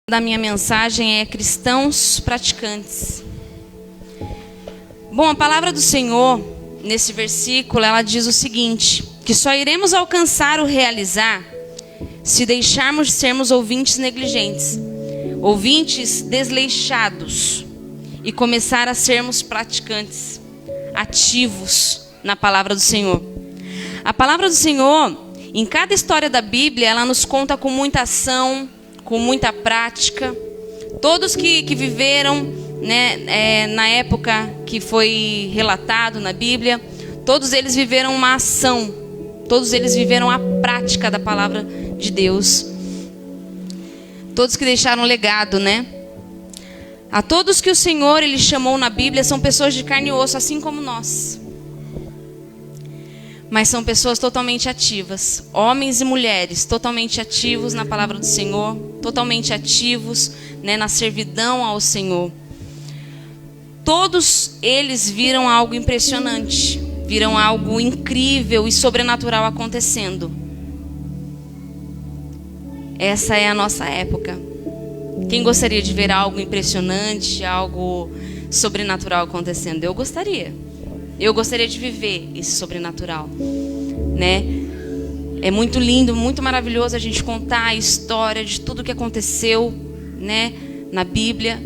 Da minha mensagem é cristãos praticantes. Bom, a palavra do Senhor, nesse versículo, ela diz o seguinte, que só iremos alcançar o realizar se deixarmos de sermos ouvintes negligentes, ouvintes desleixados e começar a sermos praticantes, ativos na palavra do Senhor. A palavra do Senhor, em cada história da Bíblia, ela nos conta com muita ação, com muita prática. Todos que viveram, né, na época que foi relatado na Bíblia, todos eles viveram uma ação, todos eles viveram a prática da palavra de Deus. Todos que deixaram legado, né? A todos que o Senhor ele chamou na Bíblia são pessoas de carne e osso, assim como nós. Mas são pessoas totalmente ativas, homens e mulheres totalmente ativos na palavra do Senhor, totalmente ativos, né, na servidão ao Senhor. Todos eles viram algo impressionante, viram algo incrível e sobrenatural acontecendo. Essa é a nossa época. Quem gostaria de ver algo impressionante, algo sobrenatural acontecendo? Eu gostaria. Eu gostaria de viver esse sobrenatural, né? É muito lindo, muito maravilhoso a gente contar a história de tudo que aconteceu, né, na Bíblia.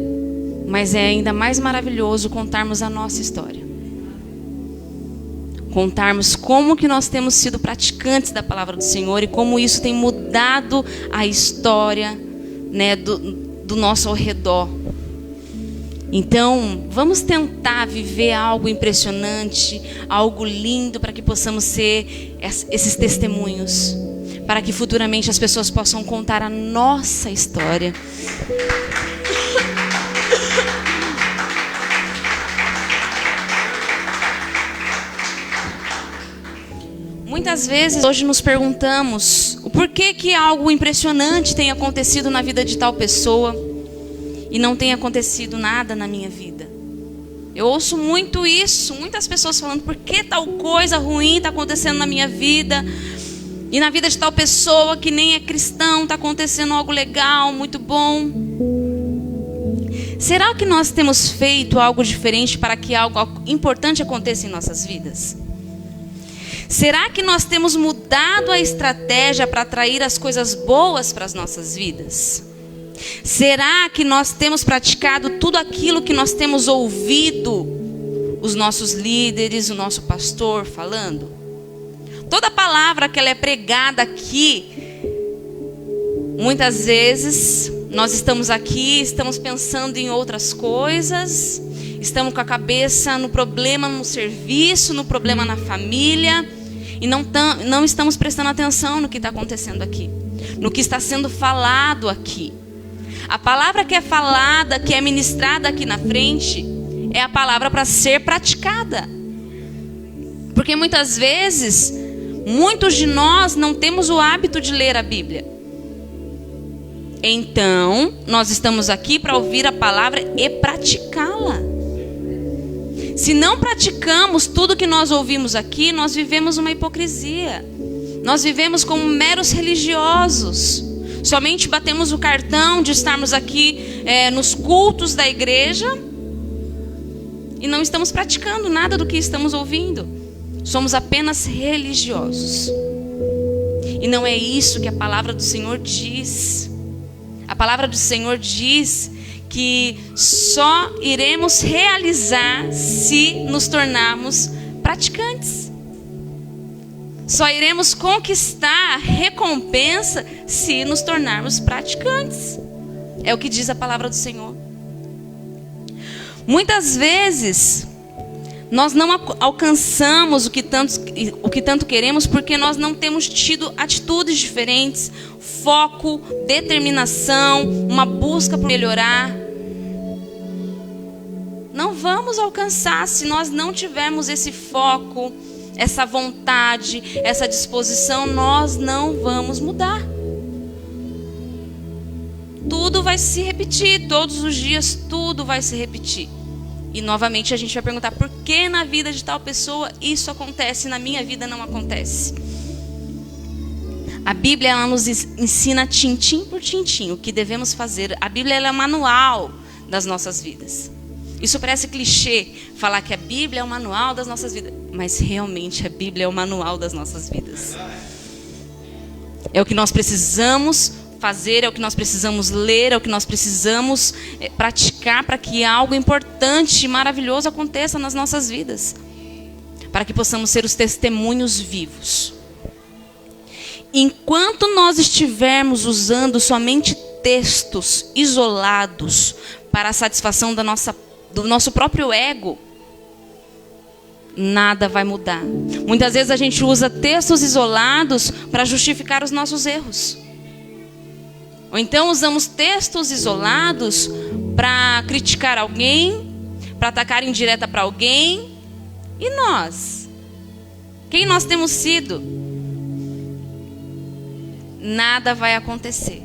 Mas é ainda mais maravilhoso contarmos a nossa história. Contarmos como que nós temos sido praticantes da palavra do Senhor e como isso tem mudado a história, né, do nosso ao redor. Então, vamos tentar viver algo impressionante, algo lindo, para que possamos ser esses testemunhos, para que futuramente as pessoas possam contar a nossa história. Muitas vezes hoje nos perguntamos o porquê que algo impressionante tem acontecido na vida de tal pessoa e não tem acontecido nada na minha vida. Eu ouço muito isso, muitas pessoas falando, por que tal coisa ruim está acontecendo na minha vida? E na vida de tal pessoa que nem é cristão, está acontecendo algo legal, muito bom. Será que nós temos feito algo diferente para que algo importante aconteça em nossas vidas? Será que nós temos mudado a estratégia para atrair as coisas boas para as nossas vidas? Será que nós temos praticado tudo aquilo que nós temos ouvido os nossos líderes, o nosso pastor falando? Toda palavra que ela é pregada aqui, muitas vezes nós estamos aqui, estamos pensando em outras coisas, estamos com a cabeça no problema no serviço, no problema na família, e não estamos prestando atenção no que está acontecendo aqui, no que está sendo falado aqui. A palavra que é falada, que é ministrada aqui na frente, é a palavra para ser praticada. Porque muitas vezes, muitos de nós não temos o hábito de ler a Bíblia. Então, nós estamos aqui para ouvir a palavra e praticá-la. Se não praticamos tudo que nós ouvimos aqui, nós vivemos uma hipocrisia. Nós vivemos como meros religiosos. Somente batemos o cartão de estarmos aqui nos cultos da igreja e não estamos praticando nada do que estamos ouvindo. Somos apenas religiosos. E não é isso que a palavra do Senhor diz. A palavra do Senhor diz que só iremos realizar se nos tornarmos praticantes. Só iremos conquistar recompensa se nos tornarmos praticantes. É o que diz a palavra do Senhor. Muitas vezes, nós não alcançamos o que tanto queremos porque nós não temos tido atitudes diferentes, foco, determinação, uma busca por melhorar. Não vamos alcançar se nós não tivermos esse foco, essa vontade, essa disposição, nós não vamos mudar. Tudo vai se repetir, todos os dias tudo vai se repetir. E novamente a gente vai perguntar, por que na vida de tal pessoa isso acontece e na minha vida não acontece? A Bíblia, ela nos ensina tintim por tintim o que devemos fazer. A Bíblia, ela é o manual das nossas vidas. Isso parece clichê, falar que a Bíblia é o manual das nossas vidas. Mas realmente a Bíblia é o manual das nossas vidas. É o que nós precisamos fazer, é o que nós precisamos ler, é o que nós precisamos praticar para que algo importante e maravilhoso aconteça nas nossas vidas. Para que possamos ser os testemunhos vivos. Enquanto nós estivermos usando somente textos isolados para a satisfação do nosso próprio ego, nada vai mudar. Muitas vezes a gente usa textos isolados para justificar os nossos erros. Ou então usamos textos isolados para criticar alguém, para atacar indireta para alguém. E nós? Quem nós temos sido? Nada vai acontecer.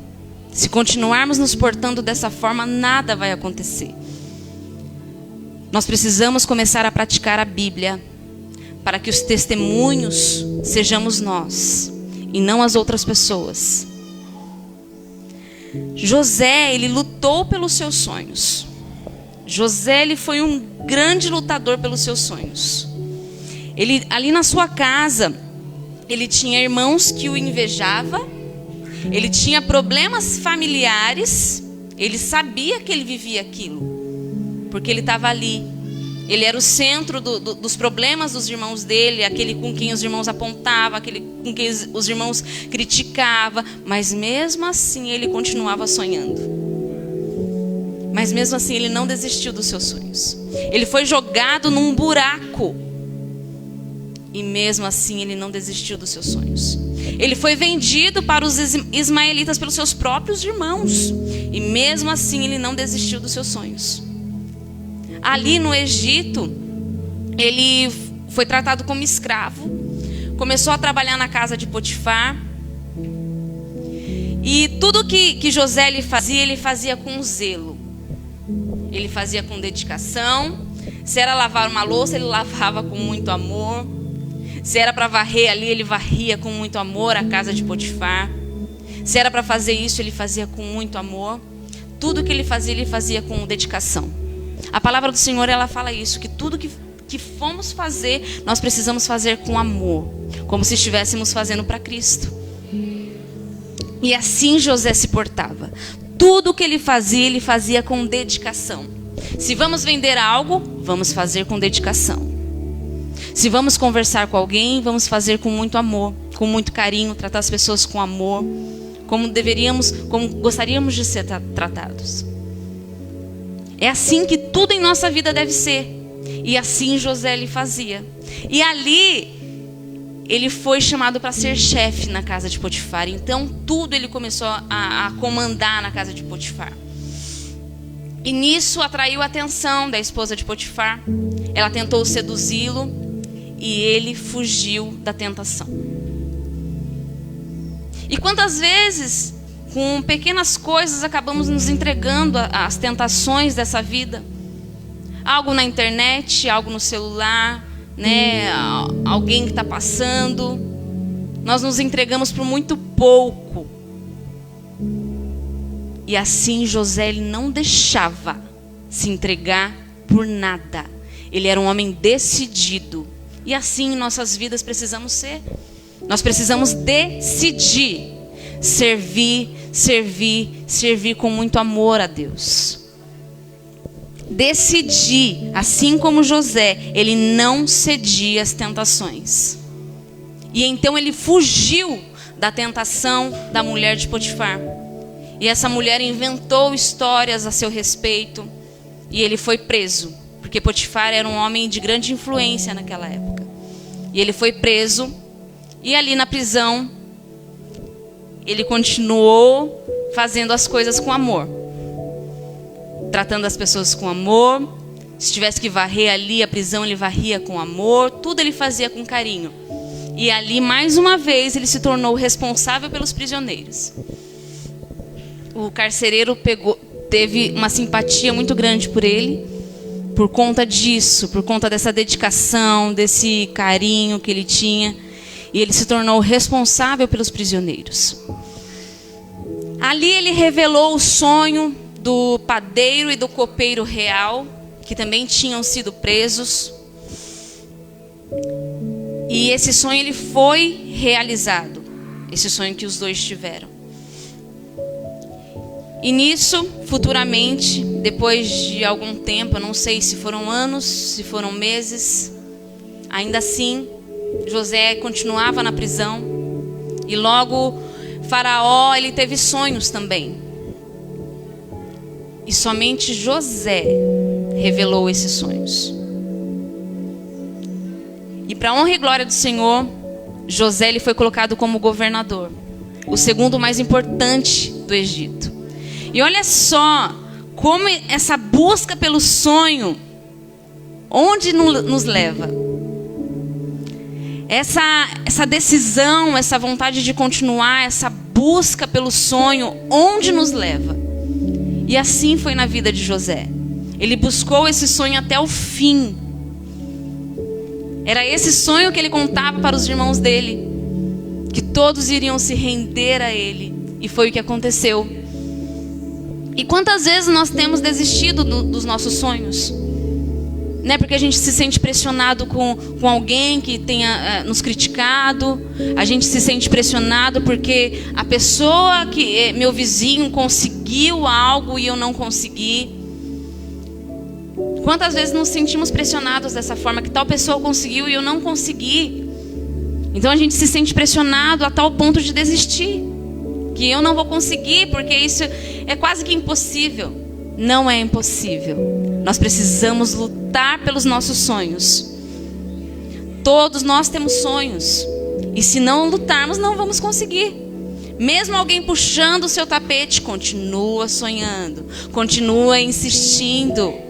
Se continuarmos nos portando dessa forma, nada vai acontecer. Nós precisamos começar a praticar a Bíblia para que os testemunhos sejamos nós e não as outras pessoas. José, ele lutou pelos seus sonhos. José, ele foi um grande lutador pelos seus sonhos. Ele, ali na sua casa, ele tinha irmãos que o invejavam. Ele tinha problemas familiares. Ele sabia que ele vivia aquilo, porque ele estava ali. Ele era o centro dos problemas dos irmãos dele, aquele com quem os irmãos apontavam, aquele com quem os irmãos criticavam. Mas mesmo assim ele continuava sonhando. Mas mesmo assim ele não desistiu dos seus sonhos. Ele foi jogado num buraco. E mesmo assim ele não desistiu dos seus sonhos. Ele foi vendido para os ismaelitas pelos seus próprios irmãos. E mesmo assim ele não desistiu dos seus sonhos. Ali no Egito, ele foi tratado como escravo. Começou a trabalhar na casa de Potifar. E tudo que José ele fazia com zelo. Ele fazia com dedicação. Se era lavar uma louça, ele lavava com muito amor. Se era para varrer ali, ele varria com muito amor a casa de Potifar. Se era para fazer isso, ele fazia com muito amor. Tudo que ele fazia com dedicação. A palavra do Senhor, ela fala isso, que tudo que fomos fazer, nós precisamos fazer com amor, como se estivéssemos fazendo para Cristo. E assim José se portava. Tudo que ele fazia com dedicação. Se vamos vender algo, vamos fazer com dedicação. Se vamos conversar com alguém, vamos fazer com muito amor, com muito carinho, tratar as pessoas com amor, como gostaríamos de ser tratados. É assim que tudo em nossa vida deve ser. E assim José ele fazia. E ali, ele foi chamado para ser chefe na casa de Potifar. Então, tudo ele começou a comandar na casa de Potifar. E nisso atraiu a atenção da esposa de Potifar. Ela tentou seduzi-lo e ele fugiu da tentação. E quantas vezes, com pequenas coisas, acabamos nos entregando às tentações dessa vida? Algo na internet, algo no celular, né? Alguém que está passando. Nós nos entregamos por muito pouco. E assim José ele não deixava se entregar por nada. Ele era um homem decidido. E assim em nossas vidas precisamos ser. Nós precisamos decidir. Servir com muito amor a Deus. Decidir, assim como José, ele não cedia às tentações. E então ele fugiu da tentação da mulher de Potifar. E essa mulher inventou histórias a seu respeito. E ele foi preso, porque Potifar era um homem de grande influência naquela época. E ele foi preso, e ali na prisão, ele continuou fazendo as coisas com amor. Tratando as pessoas com amor. Se tivesse que varrer ali a prisão, ele varria com amor. Tudo ele fazia com carinho. E ali, mais uma vez, ele se tornou responsável pelos prisioneiros. O carcereiro teve uma simpatia muito grande por ele. Por conta disso, por conta dessa dedicação, desse carinho que ele tinha. E ele se tornou responsável pelos prisioneiros. Ali ele revelou o sonho do padeiro e do copeiro real, que também tinham sido presos. E esse sonho ele foi realizado. Esse sonho que os dois tiveram. E nisso, futuramente, depois de algum tempo, eu não sei se foram anos, se foram meses, ainda assim, José continuava na prisão. E logo, Faraó, ele teve sonhos também. E somente José revelou esses sonhos. E para a honra e glória do Senhor, José ele foi colocado como governador, o segundo mais importante do Egito. E olha só como essa busca pelo sonho, onde nos leva? Essa decisão, essa vontade de continuar, essa busca pelo sonho, onde nos leva? E assim foi na vida de José. Ele buscou esse sonho até o fim. Era esse sonho que ele contava para os irmãos dele, que todos iriam se render a ele. E foi o que aconteceu. E quantas vezes nós temos desistido dos nossos sonhos? Né? Porque a gente se sente pressionado com alguém que tenha nos criticado. A gente se sente pressionado porque a pessoa que é meu vizinho conseguiu algo e eu não consegui. Quantas vezes nos sentimos pressionados dessa forma, que tal pessoa conseguiu e eu não consegui? Então a gente se sente pressionado a tal ponto de desistir. Que eu não vou conseguir, porque isso é quase que impossível. Não é impossível. Nós precisamos lutar pelos nossos sonhos. Todos nós temos sonhos. E se não lutarmos, não vamos conseguir. Mesmo alguém puxando o seu tapete, continua sonhando. Continua insistindo.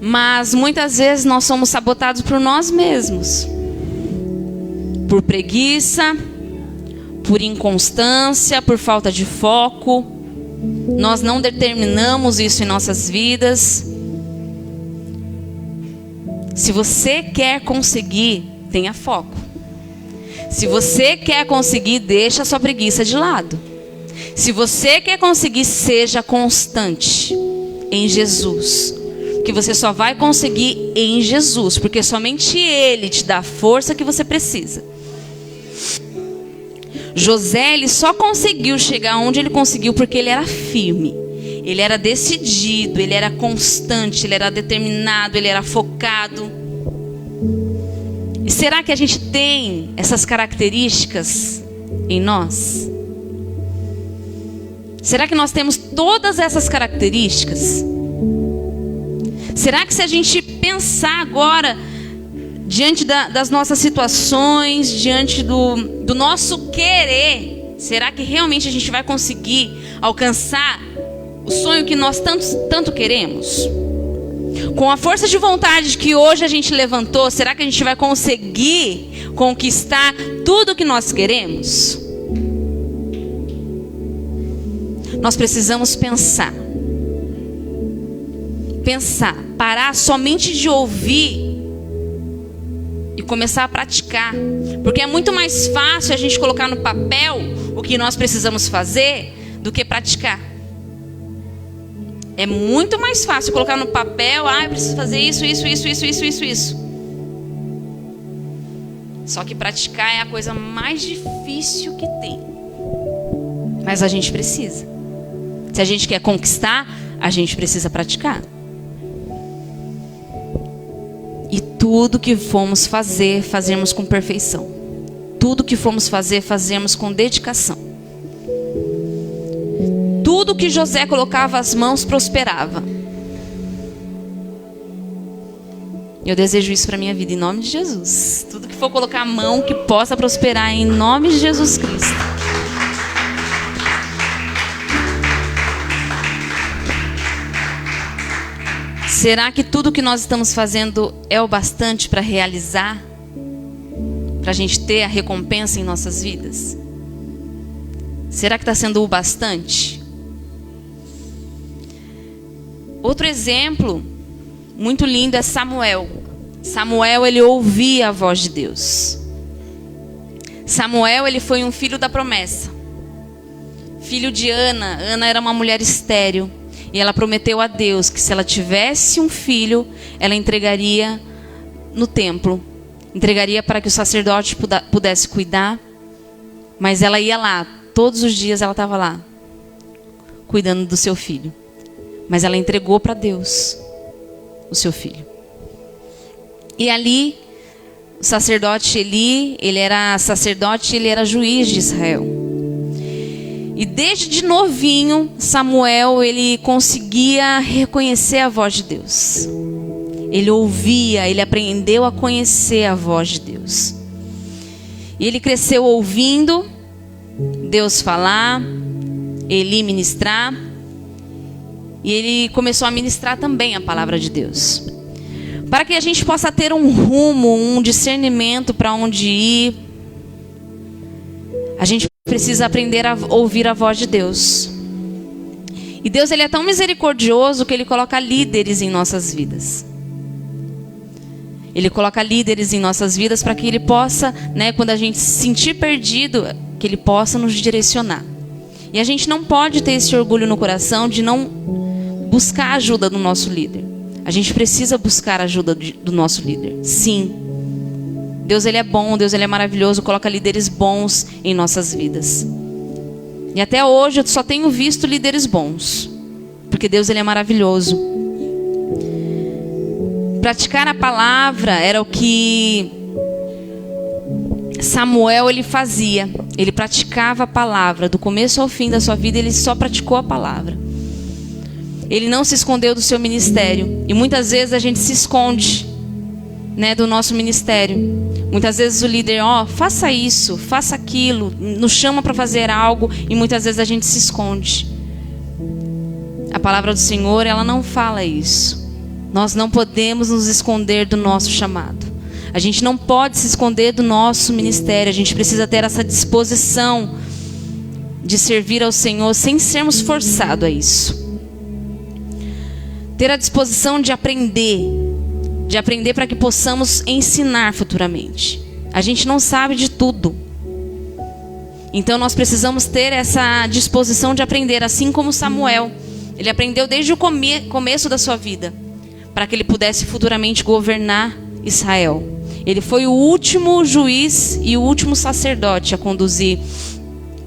Mas muitas vezes nós somos sabotados por nós mesmos. Por preguiça, por inconstância, por falta de foco. Nós não determinamos isso em nossas vidas. Se você quer conseguir, tenha foco. Se você quer conseguir, deixa a sua preguiça de lado. Se você quer conseguir, seja constante em Jesus. Que você só vai conseguir em Jesus, porque somente Ele te dá a força que você precisa. José, ele só conseguiu chegar onde ele conseguiu porque ele era firme. Ele era decidido, ele era constante, ele era determinado, ele era focado. E será que a gente tem essas características em nós? Será que nós temos todas essas características? Será que se a gente pensar agora, diante das nossas situações, diante do nosso querer, será que realmente a gente vai conseguir alcançar o sonho que nós tanto queremos? Com a força de vontade que hoje a gente levantou, será que a gente vai conseguir conquistar tudo o que nós queremos? Nós precisamos pensar, parar somente de ouvir e começar a praticar. Porque é muito mais fácil a gente colocar no papel o que nós precisamos fazer do que praticar. É muito mais fácil colocar no papel, eu preciso fazer isso. Só que praticar é a coisa mais difícil que tem. Mas a gente precisa. Se a gente quer conquistar, a gente precisa praticar. E tudo que formos fazer, fazermos com perfeição. Tudo que formos fazer, fazermos com dedicação. Tudo que José colocava as mãos prosperava. Eu desejo isso para a minha vida em nome de Jesus. Tudo que for colocar a mão que possa prosperar em nome de Jesus Cristo. Será que tudo que nós estamos fazendo é o bastante para realizar? Para a gente ter a recompensa em nossas vidas? Será que está sendo o bastante? Outro exemplo muito lindo é Samuel. Samuel, ele ouvia a voz de Deus. Samuel, ele foi um filho da promessa. Filho de Ana. Ana era uma mulher estéril. E ela prometeu a Deus que se ela tivesse um filho, ela entregaria no templo. Entregaria para que o sacerdote pudesse cuidar. Mas ela ia lá. Todos os dias ela estava lá, cuidando do seu filho. Mas ela entregou para Deus o seu filho. E ali, o sacerdote Eli, ele era sacerdote, ele era juiz de Israel. E desde novinho, Samuel, ele conseguia reconhecer a voz de Deus. Ele ouvia, ele aprendeu a conhecer a voz de Deus. E ele cresceu ouvindo Deus falar, Eli ministrar. E ele começou a ministrar também a palavra de Deus. Para que a gente possa ter um rumo, um discernimento para onde ir, a gente precisa aprender a ouvir a voz de Deus. E Deus, ele é tão misericordioso que ele coloca líderes em nossas vidas. Ele coloca líderes em nossas vidas para que ele possa, quando a gente se sentir perdido, que ele possa nos direcionar. E a gente não pode ter esse orgulho no coração de não buscar a ajuda do nosso líder. A gente precisa buscar a ajuda do nosso líder. Sim. Deus, ele é bom, Deus, ele é maravilhoso, coloca líderes bons em nossas vidas. E até hoje eu só tenho visto líderes bons. Porque Deus, ele é maravilhoso. Praticar a palavra era o que Samuel, ele fazia. Ele praticava a palavra. Do começo ao fim da sua vida, ele só praticou a palavra. Ele não se escondeu do seu ministério. E muitas vezes a gente se esconde, do nosso ministério. Muitas vezes o líder, faça isso, faça aquilo, nos chama para fazer algo, e muitas vezes a gente se esconde. A palavra do Senhor, ela não fala isso. Nós não podemos nos esconder do nosso chamado. A gente não pode se esconder do nosso ministério. A gente precisa ter essa disposição de servir ao Senhor sem sermos forçados a isso. Ter a disposição de aprender para que possamos ensinar futuramente. A gente não sabe de tudo. Então nós precisamos ter essa disposição de aprender, assim como Samuel. Ele aprendeu desde o começo da sua vida, para que ele pudesse futuramente governar Israel. Ele foi o último juiz e o último sacerdote a conduzir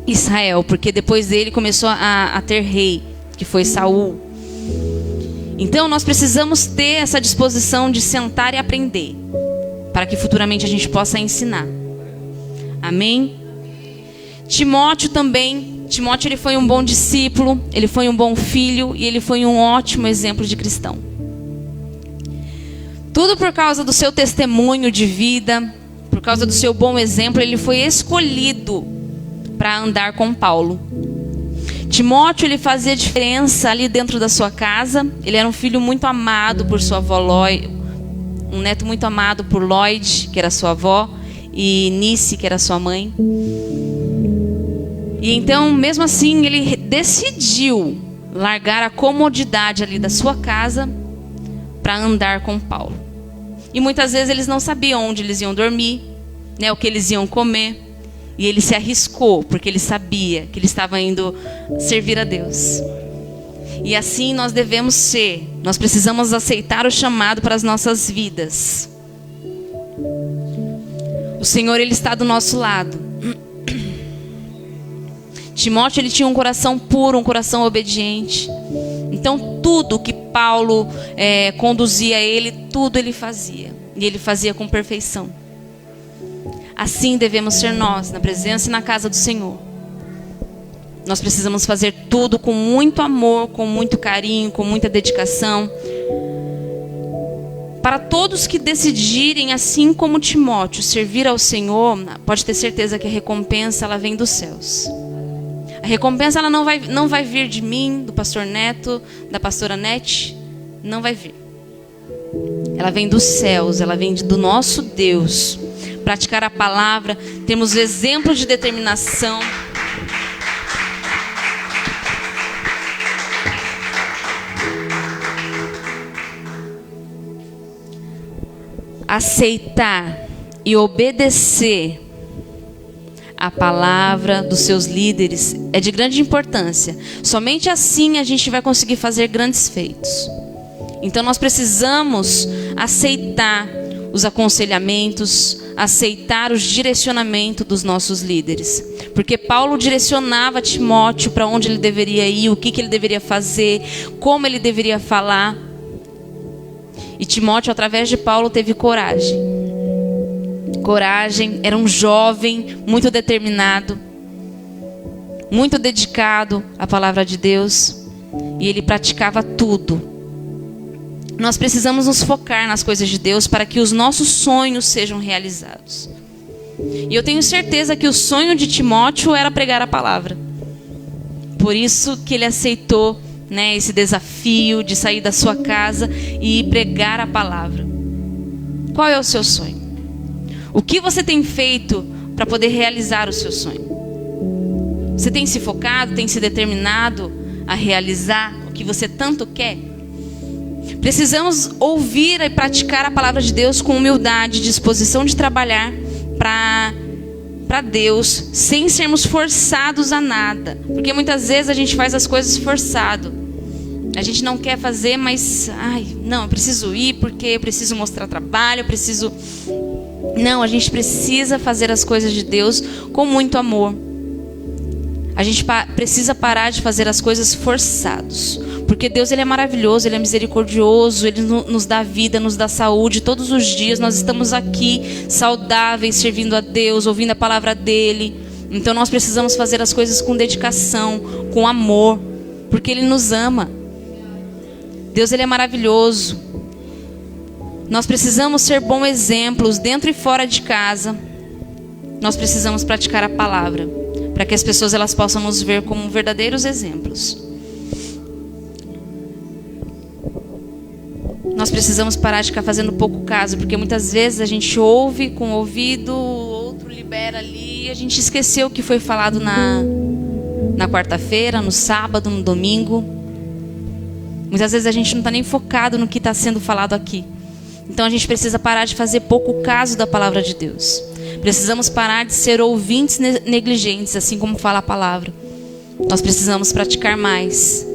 Israel, porque depois dele começou a ter rei, que foi Saul. Então nós precisamos ter essa disposição de sentar e aprender, para que futuramente a gente possa ensinar. Amém? Timóteo também. Timóteo, ele foi um bom discípulo, ele foi um bom filho e ele foi um ótimo exemplo de cristão. Tudo por causa do seu testemunho de vida, por causa do seu bom exemplo, ele foi escolhido para andar com Paulo. Timóteo, ele fazia diferença ali dentro da sua casa. Ele era um filho muito amado por sua avó Lloyd, um neto muito amado por Lloyd, que era sua avó, e Nice, que era sua mãe. E então, mesmo assim, ele decidiu largar a comodidade ali da sua casa para andar com Paulo. E muitas vezes eles não sabiam onde eles iam dormir, o que eles iam comer. E ele se arriscou, porque ele sabia que ele estava indo servir a Deus. E assim nós devemos ser. Nós precisamos aceitar o chamado para as nossas vidas. O Senhor, ele está do nosso lado. Timóteo, ele tinha um coração puro, um coração obediente. Então tudo que Paulo conduzia ele, tudo ele fazia. E ele fazia com perfeição. Assim devemos ser nós, na presença e na casa do Senhor. Nós precisamos fazer tudo com muito amor, com muito carinho, com muita dedicação. Para todos que decidirem, assim como Timóteo, servir ao Senhor, pode ter certeza que a recompensa, ela vem dos céus. A recompensa, ela não vai vir de mim, do pastor Neto, da pastora Nete. Não vai vir. Ela vem dos céus, ela vem do nosso Deus. Praticar a palavra, temos exemplos de determinação. aceitar e obedecer a palavra dos seus líderes é de grande importância. Somente assim a gente vai conseguir fazer grandes feitos. Então nós precisamos aceitar os aconselhamentos, aceitar os direcionamentos dos nossos líderes. Porque Paulo direcionava Timóteo para onde ele deveria ir, o que ele deveria fazer, como ele deveria falar. E Timóteo, através de Paulo, teve coragem. Coragem, era um jovem muito determinado, muito dedicado à palavra de Deus. E ele praticava tudo. Nós precisamos nos focar nas coisas de Deus para que os nossos sonhos sejam realizados. E eu tenho certeza que o sonho de Timóteo era pregar a palavra. Por isso que ele aceitou, esse desafio de sair da sua casa e pregar a palavra. Qual é o seu sonho? O que você tem feito para poder realizar o seu sonho? Você tem se focado, tem se determinado a realizar o que você tanto quer? Precisamos ouvir e praticar a palavra de Deus com humildade, disposição de trabalhar para Deus, sem sermos forçados a nada. Porque muitas vezes a gente faz as coisas forçado. A gente não quer fazer, mas eu preciso ir porque eu preciso mostrar trabalho, Não, a gente precisa fazer as coisas de Deus com muito amor. A gente precisa parar de fazer as coisas forçados. Porque Deus, Ele é maravilhoso, Ele é misericordioso, Ele nos dá vida, nos dá saúde. Todos os dias nós estamos aqui saudáveis, servindo a Deus, ouvindo a palavra dEle. Então nós precisamos fazer as coisas com dedicação, com amor, porque Ele nos ama. Deus, Ele é maravilhoso. Nós precisamos ser bons exemplos dentro e fora de casa. Nós precisamos praticar a palavra, para que as pessoas elas possam nos ver como verdadeiros exemplos. Nós precisamos parar de ficar fazendo pouco caso, porque muitas vezes a gente ouve com o ouvido, o outro libera ali, e a gente esqueceu o que foi falado na quarta-feira, no sábado, no domingo. Muitas vezes a gente não está nem focado no que está sendo falado aqui. Então a gente precisa parar de fazer pouco caso da palavra de Deus. Precisamos parar de ser ouvintes negligentes, assim como fala a palavra. Nós precisamos praticar mais.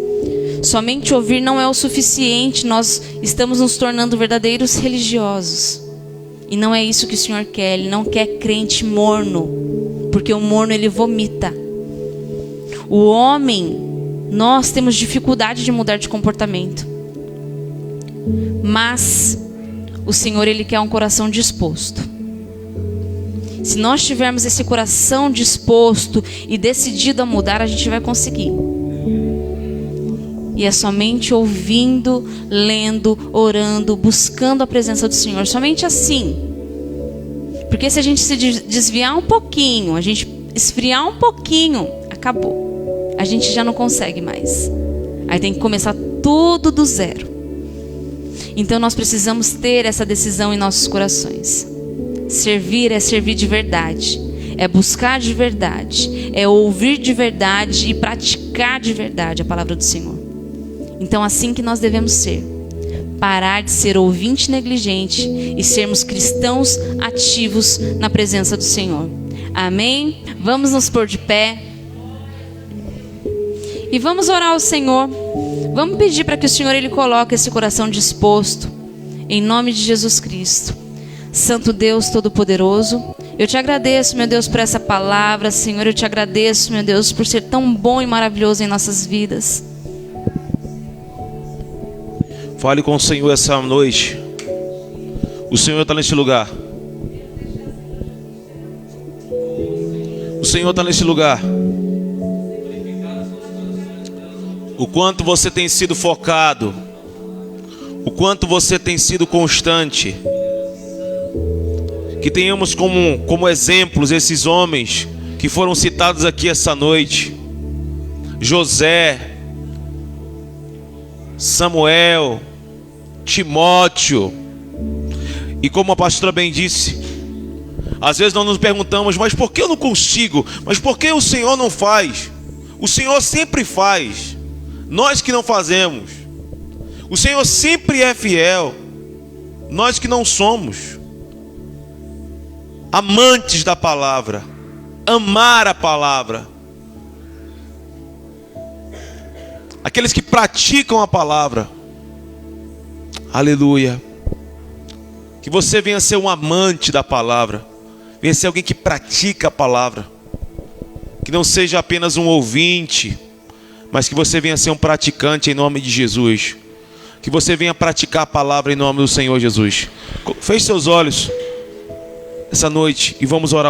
Somente ouvir não é o suficiente. Nós estamos nos tornando verdadeiros religiosos. E não é isso que o Senhor quer. Ele não quer crente morno, porque o morno ele vomita. O homem, nós temos dificuldade de mudar de comportamento. Mas o Senhor, Ele quer um coração disposto. Se nós tivermos esse coração disposto e decidido a mudar, a gente vai conseguir. E é somente ouvindo, lendo, orando, buscando a presença do Senhor. Somente assim. Porque se a gente se desviar um pouquinho, a gente esfriar um pouquinho, acabou. A gente já não consegue mais. Aí tem que começar tudo do zero. Então nós precisamos ter essa decisão em nossos corações. Servir é servir de verdade. É buscar de verdade. É ouvir de verdade e praticar de verdade a palavra do Senhor. Então assim que nós devemos ser. Parar de ser ouvinte negligente e sermos cristãos ativos na presença do Senhor. Amém? Vamos nos pôr de pé. E vamos orar ao Senhor. Vamos pedir para que o Senhor Ele coloque esse coração disposto. Em nome de Jesus Cristo. Santo Deus Todo-Poderoso, eu te agradeço, meu Deus, por essa palavra. Senhor, eu te agradeço, meu Deus, por ser tão bom e maravilhoso em nossas vidas. Fale com o Senhor essa noite. O Senhor está nesse lugar. O Senhor está nesse lugar. O quanto você tem sido focado, o quanto você tem sido constante. Que tenhamos como exemplos esses homens que foram citados aqui essa noite: José, Samuel, Timóteo. E como a pastora bem disse, às vezes nós nos perguntamos: mas por que eu não consigo? Mas por que o Senhor não faz? O Senhor sempre faz. Nós que não fazemos. O Senhor sempre é fiel. Nós que não somos. amantes da palavra, amar a palavra, aqueles que praticam a palavra. Aleluia. Que você venha ser um amante da palavra, venha ser alguém que pratica a palavra, que não seja apenas um ouvinte, mas que você venha ser um praticante em nome de Jesus. Que você venha praticar a palavra em nome do Senhor Jesus. Feche seus olhos essa noite e vamos orar.